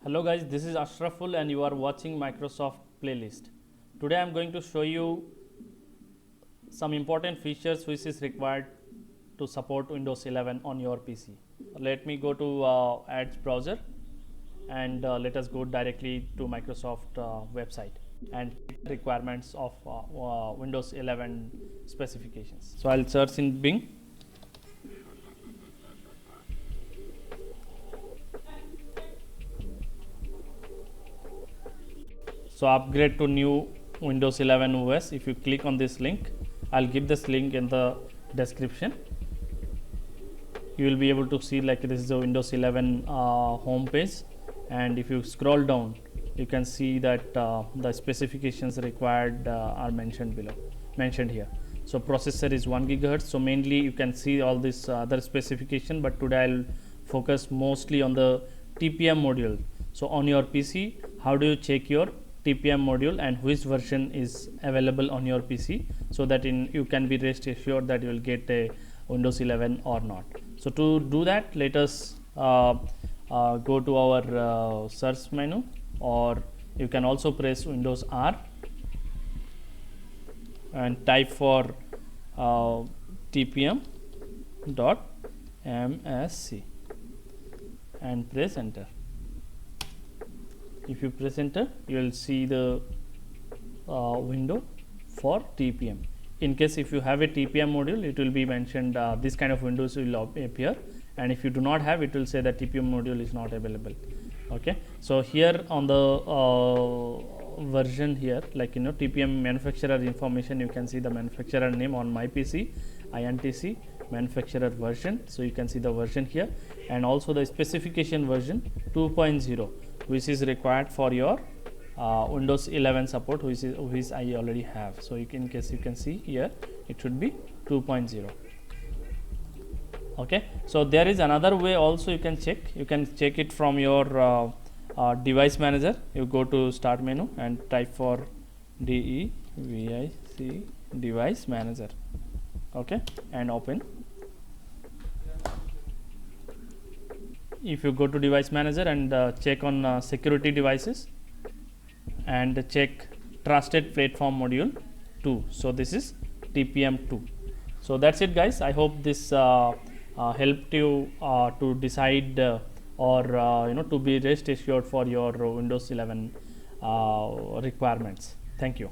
Hello guys, this is Ashraful and you are watching Microsoft Playlist. Today I am going to show you some important features which is required to support Windows 11 on your PC. Let me go to Edge browser and let us go directly to Microsoft website and requirements of Windows 11 specifications. So I'll search in Bing. So upgrade to new Windows 11 OS. If you click on this link, I'll give this link in the description. You will be able to see like this is the Windows 11 home page, and if you scroll down, you can see that the specifications required are mentioned here. So processor is 1 GHz. So mainly you can see all this other specification, but today I'll focus mostly on the TPM module. So on your PC, how do you check your TPM module and which version is available on your PC, so that you can be rest assured that you will get a Windows 11 or not. So to do that, let us go to our search menu, or you can also press Windows R and type for tpm.msc and press enter. If you press enter, you will see the window for TPM. In case if you have a TPM module, it will be mentioned this kind of windows will appear, and if you do not have, it will say that TPM module is not available. Okay, so here on the version here, like TPM manufacturer information, you can see the manufacturer name on my PC, INTC manufacturer version. So you can see the version here, and also the specification version 2.0, which is required for your Windows 11 support, which I already have. So in case you can see here, it should be 2.0. Okay, so there is another way also you can check. You can check it from your device manager. You go to start menu and type for DEVIC device manager. Okay, and open. If you go to device manager and check on security devices and check trusted platform module 2. So this is TPM 2. So that's it guys. I hope this helped you to decide or to be rest assured for your Windows 11 requirements. Thank you.